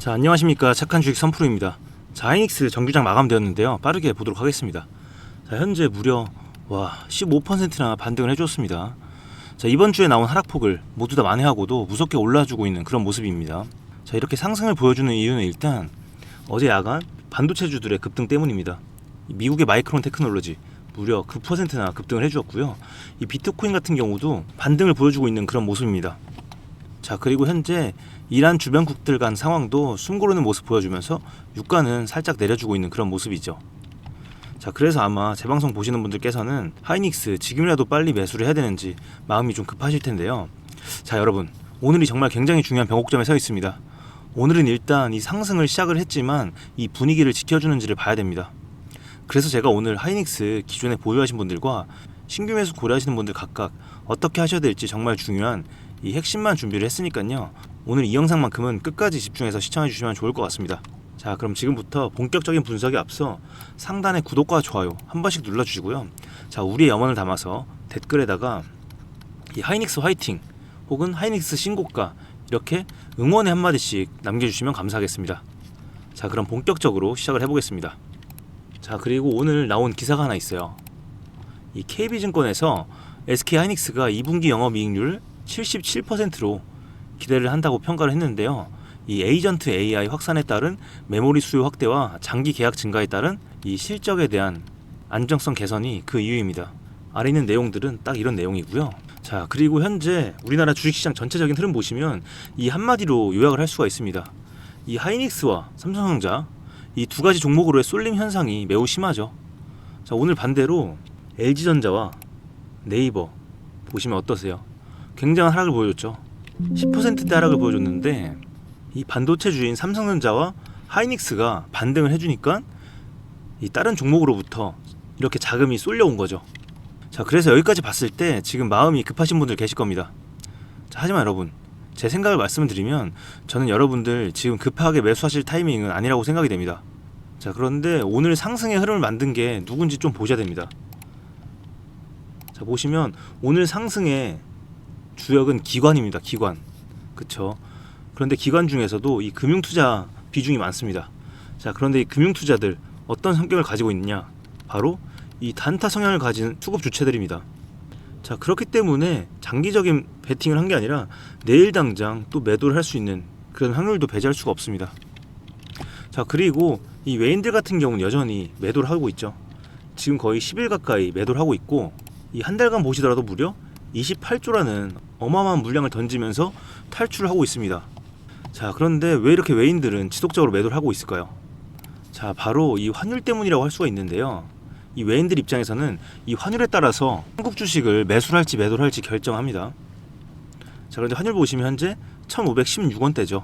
자, 안녕하십니까. 착한 주식 선프로입니다. 자, 하이닉스 정규장 마감되었는데요. 빠르게 보도록 하겠습니다. 자, 현재 무려 15%나 반등을 해줬습니다. 자, 이번 주에 나온 하락폭을 모두 다 만회하고도 무섭게 올라주고 있는 그런 모습입니다. 자, 이렇게 상승을 보여주는 이유는 일단 어제 야간 반도체주들의 급등 때문입니다. 미국의 마이크론 테크놀로지 무려 9%나 급등을 해주었고요. 이 비트코인 같은 경우도 반등을 보여주고 있는 그런 모습입니다. 자, 그리고 현재 이란 주변국들 간 상황도 숨고르는 모습 보여주면서 유가는 살짝 내려주고 있는 그런 모습이죠. 자, 그래서 아마 제 방송 보시는 분들께서는 하이닉스 지금이라도 빨리 매수를 해야 되는지 마음이 좀 급하실 텐데요. 자, 여러분, 오늘이 정말 굉장히 중요한 변곡점에 서 있습니다. 오늘은 일단 이 상승을 시작을 했지만 이 분위기를 지켜주는지를 봐야 됩니다. 그래서 제가 오늘 하이닉스 기존에 보유하신 분들과 신규 매수 고려하시는 분들 각각 어떻게 하셔야 될지 정말 중요한 이 핵심만 준비를 했으니까요. 오늘 이 영상만큼은 끝까지 집중해서 시청해 주시면 좋을 것 같습니다. 자, 그럼 지금부터 본격적인 분석에 앞서 상단의 구독과 좋아요 한 번씩 눌러주시고요. 자, 우리의 염원을 담아서 댓글에다가 이 하이닉스 화이팅 혹은 하이닉스 신고가 이렇게 응원의 한마디씩 남겨주시면 감사하겠습니다. 자, 그럼 본격적으로 시작을 해보겠습니다. 자, 그리고 오늘 나온 기사가 하나 있어요. 이 KB증권에서 SK 하이닉스가 2분기 영업이익률 77%로 기대를 한다고 평가를 했는데요. 이 에이전트 AI 확산에 따른 메모리 수요 확대와 장기 계약 증가에 따른 이 실적에 대한 안정성 개선이 그 이유입니다. 아래 있는 내용들은 딱 이런 내용이고요. 자, 그리고 현재 우리나라 주식시장 전체적인 흐름 보시면 이 한마디로 요약을 할 수가 있습니다. 이 하이닉스와 삼성전자 이 두 가지 종목으로의 쏠림 현상이 매우 심하죠. 자, 오늘 반대로 LG전자와 네이버 보시면 어떠세요? 굉장한 하락을 보여줬죠. 10%대 하락을 보여줬는데 이 반도체주인 삼성전자와 하이닉스가 반등을 해주니까 이 다른 종목으로부터 이렇게 자금이 쏠려온 거죠. 자, 그래서 여기까지 봤을 때 지금 마음이 급하신 분들 계실 겁니다. 자, 하지만 여러분, 제 생각을 말씀드리면 저는 여러분들 지금 급하게 매수하실 타이밍은 아니라고 생각이 됩니다. 자, 그런데 오늘 상승의 흐름을 만든 게 누군지 좀 보셔야 됩니다. 자, 보시면 오늘 상승의 주역은 기관입니다. 기관. 그쵸? 그런데 기관 중에서도 이 금융투자 비중이 많습니다. 자, 그런데 이 금융투자들 어떤 성격을 가지고 있느냐? 바로 이 단타 성향을 가진 수급 주체들입니다. 자, 그렇기 때문에 장기적인 베팅을 한 게 아니라 내일 당장 또 매도를 할 수 있는 그런 확률도 배제할 수가 없습니다. 자, 그리고 이 외인들 같은 경우는 여전히 매도를 하고 있죠. 지금 거의 10일 가까이 매도를 하고 있고 이 한 달간 보시더라도 무려 28조라는 어마어마한 물량을 던지면서 탈출을 하고 있습니다. 자, 그런데 왜 이렇게 외인들은 지속적으로 매도를 하고 있을까요? 자, 바로 이 환율 때문이라고 할 수가 있는데요. 이 외인들 입장에서는 이 환율에 따라서 한국 주식을 매수를 할지 매도를 할지 결정합니다. 자, 그런데 환율 보시면 현재 1516원대죠.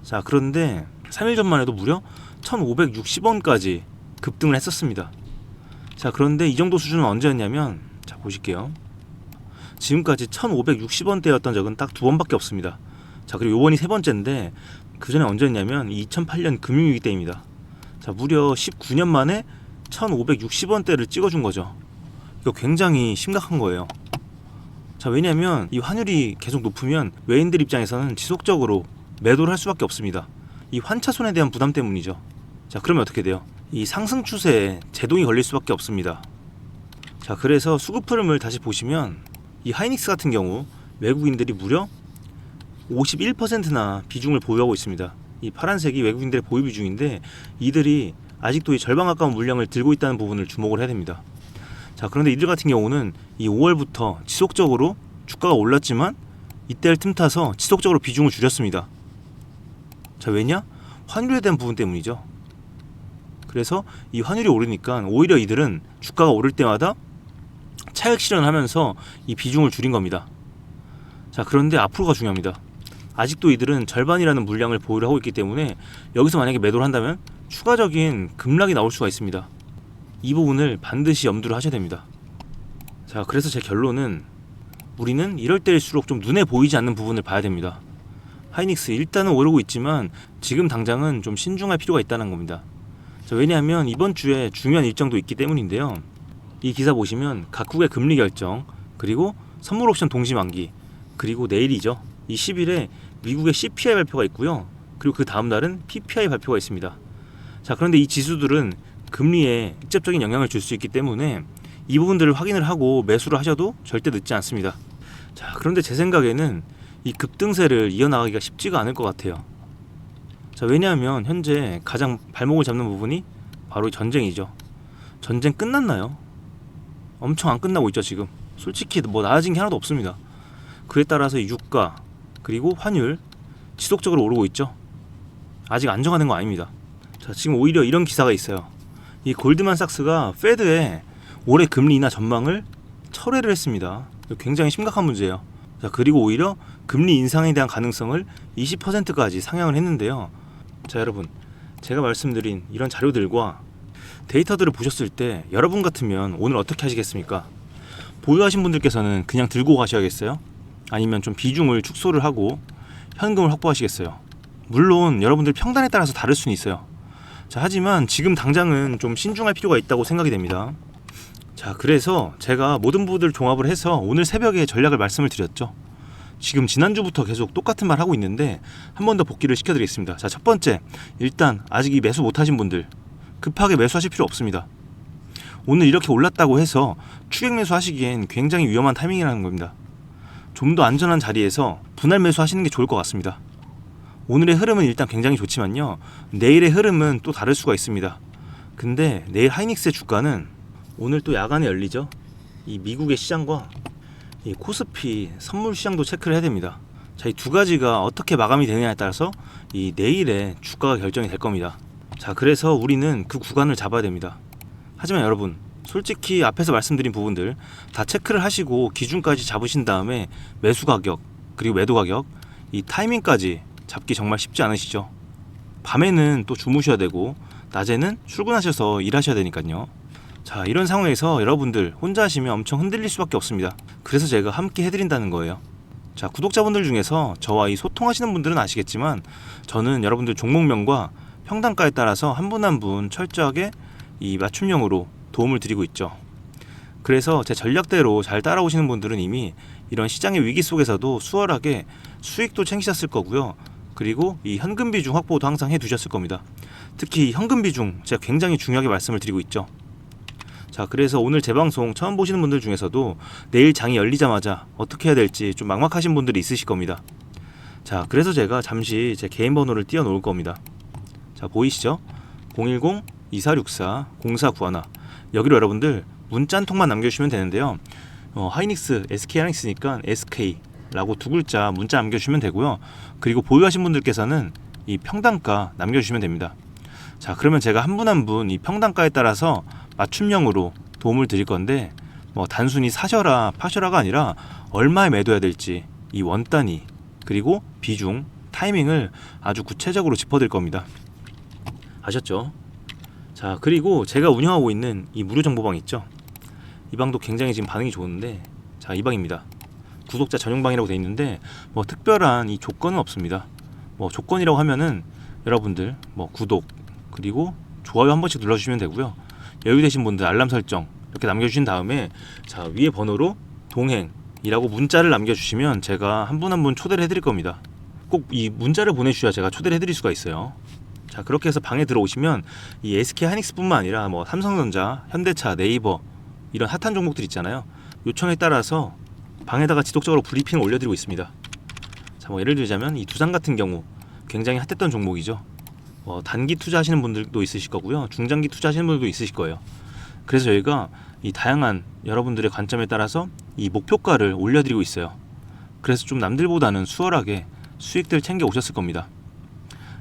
자, 그런데 3일 전만 해도 무려 1560원까지 급등을 했었습니다. 자, 그런데 이 정도 수준은 언제였냐면, 자, 보실게요. 지금까지 1560원대였던 적은 딱 두 번밖에 없습니다. 자, 그리고 요번이 세 번째인데 그 전에 언제였냐면 2008년 금융위기 때입니다. 자, 무려 19년 만에 1560원대를 찍어준 거죠. 이거 굉장히 심각한 거예요. 자, 왜냐면 이 환율이 계속 높으면 외인들 입장에서는 지속적으로 매도를 할 수밖에 없습니다. 이 환차손에 대한 부담 때문이죠. 자, 그러면 어떻게 돼요? 이 상승 추세에 제동이 걸릴 수밖에 없습니다. 자, 그래서 수급 흐름을 다시 보시면 이 하이닉스 같은 경우 외국인들이 무려 51%나 비중을 보유하고 있습니다. 이 파란색이 외국인들의 보유 비중인데 이들이 아직도 이 절반 가까운 물량을 들고 있다는 부분을 주목을 해야 됩니다. 자, 그런데 이들 같은 경우는 이 5월부터 지속적으로 주가가 올랐지만 이때를 틈타서 지속적으로 비중을 줄였습니다. 자, 왜냐? 환율에 대한 부분 때문이죠. 그래서 이 환율이 오르니까 오히려 이들은 주가가 오를 때마다 차익 실현을 하면서 이 비중을 줄인 겁니다. 자, 그런데 앞으로가 중요합니다. 아직도 이들은 절반이라는 물량을 보유를 하고 있기 때문에 여기서 만약에 매도를 한다면 추가적인 급락이 나올 수가 있습니다. 이 부분을 반드시 염두를 하셔야 됩니다. 자, 그래서 제 결론은 우리는 이럴 때일수록 좀 눈에 보이지 않는 부분을 봐야 됩니다. 하이닉스 일단은 오르고 있지만 지금 당장은 좀 신중할 필요가 있다는 겁니다. 자, 왜냐하면 이번 주에 중요한 일정도 있기 때문인데요. 이 기사 보시면 각국의 금리 결정, 그리고 선물 옵션 동시 만기, 그리고 내일이죠. 이 10일에 미국의 CPI 발표가 있고요. 그리고 그 다음 날은 PPI 발표가 있습니다. 자, 그런데 이 지수들은 금리에 직접적인 영향을 줄 수 있기 때문에 이 부분들을 확인을 하고 매수를 하셔도 절대 늦지 않습니다. 자, 그런데 제 생각에는 이 급등세를 이어나가기가 쉽지가 않을 것 같아요. 자, 왜냐하면 현재 가장 발목을 잡는 부분이 바로 전쟁이죠. 전쟁 끝났나요? 엄청 안 끝나고 있죠. 지금 솔직히 뭐 나아진 게 하나도 없습니다. 그에 따라서 유가 그리고 환율 지속적으로 오르고 있죠. 아직 안정화된 거 아닙니다. 자, 지금 오히려 이런 기사가 있어요. 이 골드만삭스가 페드의 올해 금리 인하 전망을 철회를 했습니다. 굉장히 심각한 문제예요. 자, 그리고 오히려 금리 인상에 대한 가능성을 20%까지 상향을 했는데요. 자, 여러분, 제가 말씀드린 이런 자료들과 데이터들을 보셨을 때 여러분 같으면 오늘 어떻게 하시겠습니까? 보유하신 분들께서는 그냥 들고 가셔야겠어요? 아니면 좀 비중을 축소를 하고 현금을 확보하시겠어요? 물론 여러분들 평단에 따라서 다를 수는 있어요. 자, 하지만 지금 당장은 좀 신중할 필요가 있다고 생각이 됩니다. 자, 그래서 제가 모든 부분들 종합을 해서 오늘 새벽에 전략을 말씀을 드렸죠. 지금 지난주부터 계속 똑같은 말 하고 있는데 한 번 더 복기를 시켜드리겠습니다. 자, 첫 번째, 일단 아직 이 매수 못하신 분들 급하게 매수하실 필요 없습니다. 오늘 이렇게 올랐다고 해서 추격 매수하시기엔 굉장히 위험한 타이밍이라는 겁니다. 좀 더 안전한 자리에서 분할 매수하시는 게 좋을 것 같습니다. 오늘의 흐름은 일단 굉장히 좋지만요, 내일의 흐름은 또 다를 수가 있습니다. 근데 내일 하이닉스의 주가는 오늘 또 야간에 열리죠. 이 미국의 시장과 이 코스피 선물 시장도 체크를 해야 됩니다. 자, 이 두 가지가 어떻게 마감이 되느냐에 따라서 이 내일의 주가가 결정이 될 겁니다. 자, 그래서 우리는 그 구간을 잡아야 됩니다. 하지만 여러분, 솔직히 앞에서 말씀드린 부분들 다 체크를 하시고 기준까지 잡으신 다음에 매수 가격 그리고 매도 가격 이 타이밍까지 잡기 정말 쉽지 않으시죠? 밤에는 또 주무셔야 되고 낮에는 출근하셔서 일하셔야 되니까요. 자, 이런 상황에서 여러분들 혼자 하시면 엄청 흔들릴 수밖에 없습니다. 그래서 제가 함께 해드린다는 거예요. 자, 구독자분들 중에서 저와 이 소통하시는 분들은 아시겠지만 저는 여러분들 종목명과 평단가에 따라서 한 분 한 분 철저하게 이 맞춤형으로 도움을 드리고 있죠. 그래서 제 전략대로 잘 따라오시는 분들은 이미 이런 시장의 위기 속에서도 수월하게 수익도 챙기셨을 거고요. 그리고 이 현금 비중 확보도 항상 해두셨을 겁니다. 특히 현금 비중 제가 굉장히 중요하게 말씀을 드리고 있죠. 자, 그래서 오늘 제 방송 처음 보시는 분들 중에서도 내일 장이 열리자마자 어떻게 해야 될지 좀 막막하신 분들이 있으실 겁니다. 자, 그래서 제가 잠시 제 개인 번호를 띄워 놓을 겁니다. 자, 보이시죠? 010-2464-0491 여기로 여러분들 문자 한 통만 남겨주시면 되는데요. 하이닉스, SK 하이닉스니까 SK라고 두 글자 문자 남겨주시면 되고요. 그리고 보유하신 분들께서는 이 평단가 남겨주시면 됩니다. 자, 그러면 제가 한 분 한 분 이 평단가에 따라서 맞춤형으로 도움을 드릴 건데 뭐 단순히 사셔라 파셔라가 아니라 얼마에 매도해야 될지 이 원 단위 그리고 비중 타이밍을 아주 구체적으로 짚어드릴 겁니다. 아셨죠? 자, 그리고 제가 운영하고 있는 이 무료 정보방 있죠? 이 방도 굉장히 지금 반응이 좋은데, 자, 이 방입니다. 구독자 전용방이라고 되어 있는데 뭐 특별한 이 조건은 없습니다. 뭐 조건이라고 하면은 여러분들 뭐 구독 그리고 좋아요 한 번씩 눌러주시면 되고요. 여유 되신 분들 알람 설정 이렇게 남겨주신 다음에 자, 위에 번호로 동행이라고 문자를 남겨주시면 제가 한 분 한 분 초대를 해드릴 겁니다. 꼭 이 문자를 보내주셔야 제가 초대를 해드릴 수가 있어요. 자, 그렇게 해서 방에 들어오시면 이 SK 하이닉스뿐만 아니라 뭐 삼성전자, 현대차, 네이버 이런 핫한 종목들 있잖아요. 요청에 따라서 방에다가 지속적으로 브리핑을 올려드리고 있습니다. 자, 뭐 예를 들자면 이 두산 같은 경우 굉장히 핫했던 종목이죠. 단기 투자하시는 분들도 있으실 거고요, 중장기 투자하시는 분들도 있으실 거예요. 그래서 저희가 이 다양한 여러분들의 관점에 따라서 이 목표가를 올려드리고 있어요. 그래서 좀 남들보다는 수월하게 수익들 챙겨 오셨을 겁니다.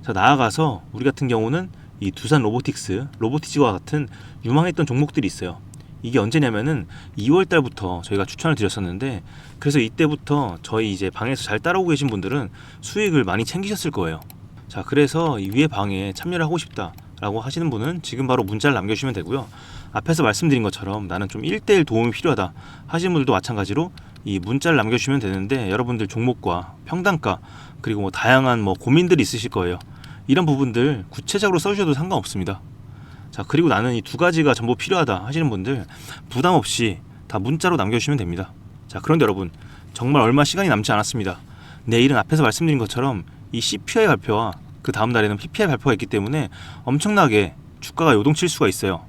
자, 나아가서 우리 같은 경우는 이 두산 로보틱스, 로보티지와 같은 유망했던 종목들이 있어요. 이게 언제냐면은 2월 달부터 저희가 추천을 드렸었는데, 그래서 이때부터 저희 이제 방에서 잘 따라오고 계신 분들은 수익을 많이 챙기셨을 거예요. 자, 그래서 이 위에 방에 참여를 하고 싶다라고 하시는 분은 지금 바로 문자를 남겨주시면 되고요. 앞에서 말씀드린 것처럼 나는 좀 1대1 도움이 필요하다 하시는 분들도 마찬가지로 이 문자를 남겨주시면 되는데, 여러분들 종목과 평단가 그리고 뭐 다양한 뭐 고민들이 있으실 거예요. 이런 부분들 구체적으로 써주셔도 상관없습니다. 자, 그리고 나는 이 두 가지가 전부 필요하다 하시는 분들 부담 없이 다 문자로 남겨주시면 됩니다. 자, 그런데 여러분, 정말 얼마 시간이 남지 않았습니다. 내일은 앞에서 말씀드린 것처럼 이 CPI 발표와 그 다음 날에는 PPI 발표가 있기 때문에 엄청나게 주가가 요동칠 수가 있어요.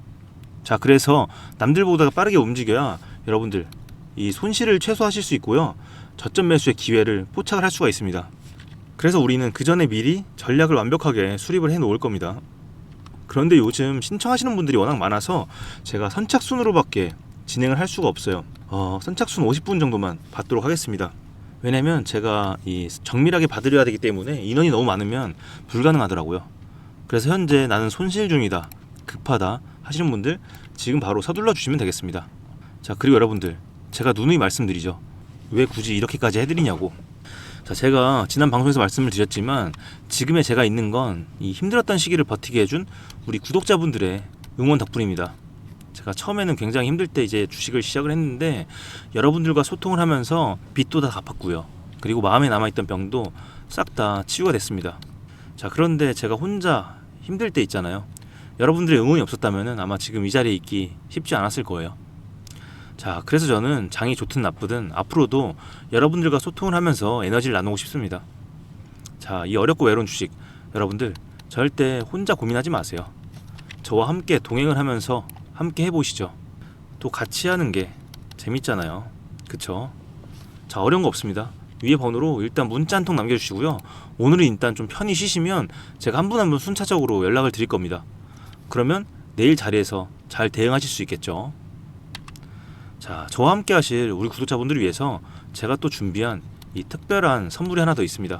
자, 그래서 남들보다 빠르게 움직여야 여러분들 이 손실을 최소화하실 수 있고요. 저점 매수의 기회를 포착을 할 수가 있습니다. 그래서 우리는 그 전에 미리 전략을 완벽하게 수립을 해 놓을 겁니다. 그런데 요즘 신청하시는 분들이 워낙 많아서 제가 선착순으로밖에 진행을 할 수가 없어요. 선착순 50분 정도만 받도록 하겠습니다. 왜냐면 제가 이 정밀하게 받으려야 되기 때문에 인원이 너무 많으면 불가능하더라고요. 그래서 현재 나는 손실 중이다, 급하다 하시는 분들 지금 바로 서둘러 주시면 되겠습니다. 자, 그리고 여러분들 제가 누누이 말씀드리죠. 왜 굳이 이렇게까지 해드리냐고. 자, 제가 지난 방송에서 말씀을 드렸지만 지금의 제가 있는 건 이 힘들었던 시기를 버티게 해준 우리 구독자분들의 응원 덕분입니다. 제가 처음에는 굉장히 힘들 때 이제 주식을 시작을 했는데 여러분들과 소통을 하면서 빚도 다 갚았고요. 그리고 마음에 남아있던 병도 싹 다 치유가 됐습니다. 자, 그런데 제가 혼자 힘들 때 있잖아요. 여러분들의 응원이 없었다면 아마 지금 이 자리에 있기 쉽지 않았을 거예요. 자, 그래서 저는 장이 좋든 나쁘든 앞으로도 여러분들과 소통을 하면서 에너지를 나누고 싶습니다. 자, 이 어렵고 외로운 주식 여러분들 절대 혼자 고민하지 마세요. 저와 함께 동행을 하면서 함께 해보시죠. 또 같이 하는 게 재밌잖아요. 그쵸? 자, 어려운 거 없습니다. 위에 번호로 일단 문자 한 통 남겨주시고요. 오늘은 일단 좀 편히 쉬시면 제가 한 분 한 분 순차적으로 연락을 드릴 겁니다. 그러면 내일 자리에서 잘 대응하실 수 있겠죠. 자, 저와 함께 하실 우리 구독자분들을 위해서 제가 또 준비한 이 특별한 선물이 하나 더 있습니다.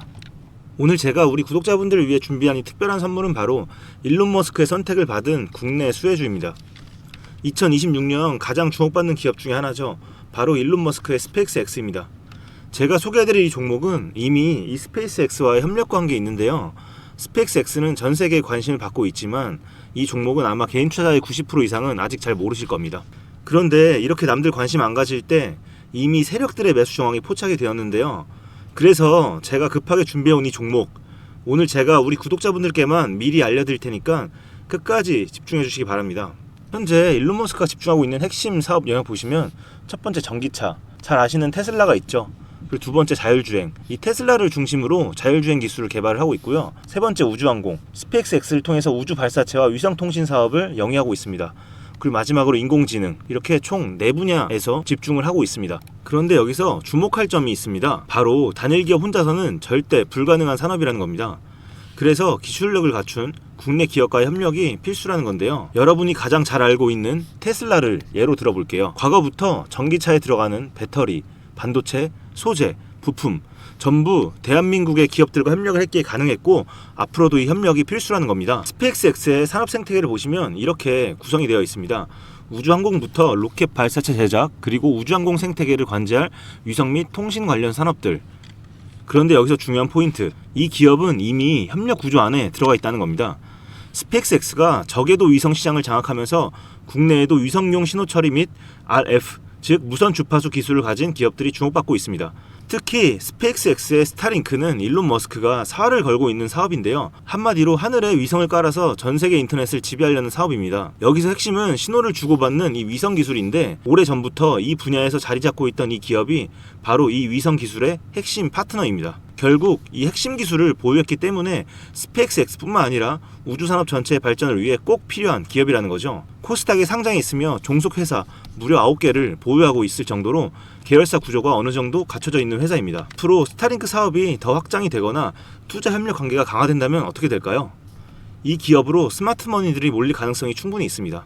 오늘 제가 우리 구독자분들을 위해 준비한 이 특별한 선물은 바로 일론 머스크의 선택을 받은 국내 수혜주입니다. 2026년 가장 주목받는 기업 중에 하나죠. 바로 일론 머스크의 스페이스X입니다. 제가 소개해드릴 이 종목은 이미 이 스페이스X와의 협력 관계에 있는데요. 스페이스X는 전 세계에 관심을 받고 있지만 이 종목은 아마 개인 투자자의 90% 이상은 아직 잘 모르실 겁니다. 그런데 이렇게 남들 관심 안 가질 때 이미 세력들의 매수 정황이 포착이 되었는데요. 그래서 제가 급하게 준비해온 이 종목, 오늘 제가 우리 구독자분들께만 미리 알려드릴 테니까 끝까지 집중해 주시기 바랍니다. 현재 일론 머스크가 집중하고 있는 핵심 사업 영역 보시면 첫 번째 전기차, 잘 아시는 테슬라가 있죠. 그리고 두 번째 자율주행, 이 테슬라를 중심으로 자율주행 기술을 개발을 하고 있고요. 세 번째 우주항공, 스페이스X를 통해서 우주 발사체와 위성통신 사업을 영위하고 있습니다. 그리고 마지막으로 인공지능, 이렇게 총 4분야에서 집중을 하고 있습니다. 그런데 여기서 주목할 점이 있습니다. 바로 단일 기업 혼자서는 절대 불가능한 산업이라는 겁니다. 그래서 기술력을 갖춘 국내 기업과의 협력이 필수라는 건데요. 여러분이 가장 잘 알고 있는 테슬라를 예로 들어볼게요. 과거부터 전기차에 들어가는 배터리, 반도체, 소재, 부품 전부 대한민국의 기업들과 협력을 했기에 가능했고 앞으로도 이 협력이 필수라는 겁니다. 스페이스X의 산업 생태계를 보시면 이렇게 구성이 되어 있습니다. 우주항공부터 로켓 발사체 제작, 그리고 우주항공 생태계를 관제할 위성 및 통신 관련 산업들. 그런데 여기서 중요한 포인트, 이 기업은 이미 협력 구조 안에 들어가 있다는 겁니다. 스페이스X가 저궤도 위성 시장을 장악하면서 국내에도 위성용 신호 처리 및 RF, 즉 무선 주파수 기술을 가진 기업들이 주목받고 있습니다. 특히 스페이스X의 스타링크는 일론 머스크가 사활을 걸고 있는 사업인데요. 한마디로 하늘에 위성을 깔아서 전 세계 인터넷을 지배하려는 사업입니다. 여기서 핵심은 신호를 주고받는 이 위성 기술인데 오래전부터 이 분야에서 자리 잡고 있던 이 기업이 바로 이 위성 기술의 핵심 파트너입니다. 결국 이 핵심 기술을 보유했기 때문에 스페이스X뿐만 아니라 우주산업 전체의 발전을 위해 꼭 필요한 기업이라는 거죠. 코스닥에 상장해 있으며 종속 회사 무려 9개를 보유하고 있을 정도로 계열사 구조가 어느 정도 갖춰져 있는 회사입니다. 앞으로 스타링크 사업이 더 확장이 되거나 투자 협력 관계가 강화된다면 어떻게 될까요? 이 기업으로 스마트머니들이 몰릴 가능성이 충분히 있습니다.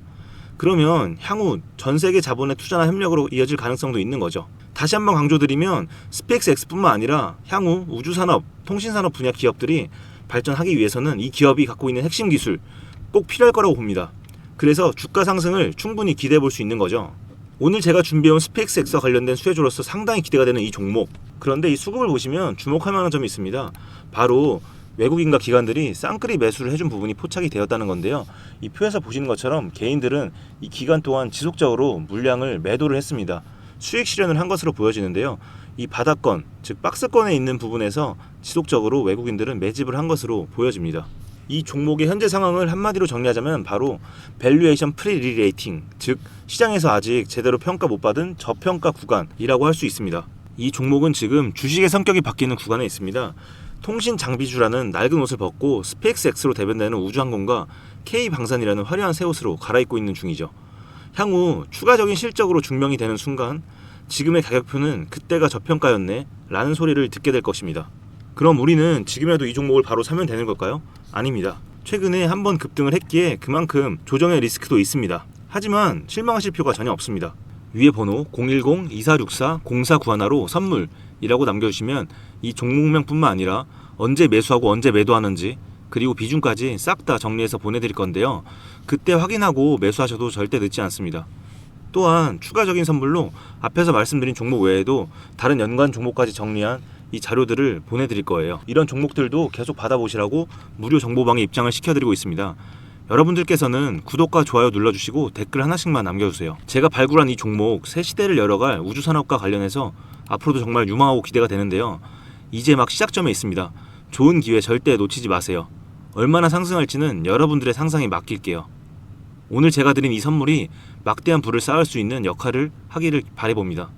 그러면 향후 전 세계 자본의 투자나 협력으로 이어질 가능성도 있는 거죠. 다시 한번 강조드리면 스페이스X뿐만 아니라 향후 우주산업, 통신산업 분야 기업들이 발전하기 위해서는 이 기업이 갖고 있는 핵심 기술 꼭 필요할 거라고 봅니다. 그래서 주가 상승을 충분히 기대해 볼 수 있는 거죠. 오늘 제가 준비해온 스페이스X와 관련된 수혜주로서 상당히 기대가 되는 이 종목. 그런데 이 수급을 보시면 주목할 만한 점이 있습니다. 바로 외국인과 기관들이 쌍끌이 매수를 해준 부분이 포착이 되었다는 건데요. 이 표에서 보시는 것처럼 개인들은 이 기간 동안 지속적으로 물량을 매도를 했습니다. 수익 실현을 한 것으로 보여지는데요. 이 바닥권, 즉 박스권에 있는 부분에서 지속적으로 외국인들은 매집을 한 것으로 보여집니다. 이 종목의 현재 상황을 한마디로 정리하자면 바로 밸류에이션 프리리레이팅, 즉 시장에서 아직 제대로 평가 못 받은 저평가 구간이라고 할 수 있습니다. 이 종목은 지금 주식의 성격이 바뀌는 구간에 있습니다. 통신 장비주라는 낡은 옷을 벗고 스페이스X로 대변되는 우주항공과 K방산이라는 화려한 새 옷으로 갈아입고 있는 중이죠. 향후 추가적인 실적으로 증명이 되는 순간 지금의 가격표는 그때가 저평가였네 라는 소리를 듣게 될 것입니다. 그럼 우리는 지금이라도 이 종목을 바로 사면 되는 걸까요? 아닙니다. 최근에 한번 급등을 했기에 그만큼 조정의 리스크도 있습니다. 하지만 실망하실 필요가 전혀 없습니다. 위에 번호 010-2464-0491로 선물이라고 남겨주시면 이 종목명 뿐만 아니라 언제 매수하고 언제 매도하는지 그리고 비중까지 싹 다 정리해서 보내드릴 건데요. 그때 확인하고 매수하셔도 절대 늦지 않습니다. 또한 추가적인 선물로 앞에서 말씀드린 종목 외에도 다른 연관 종목까지 정리한 이 자료들을 보내드릴 거예요. 이런 종목들도 계속 받아보시라고 무료 정보방에 입장을 시켜드리고 있습니다. 여러분들께서는 구독과 좋아요 눌러주시고 댓글 하나씩만 남겨주세요. 제가 발굴한 이 종목 새 시대를 열어갈 우주산업과 관련해서 앞으로도 정말 유망하고 기대가 되는데요. 이제 막 시작점에 있습니다. 좋은 기회 절대 놓치지 마세요. 얼마나 상승할지는 여러분들의 상상에 맡길게요. 오늘 제가 드린 이 선물이 막대한 부를 쌓을 수 있는 역할을 하기를 바라봅니다.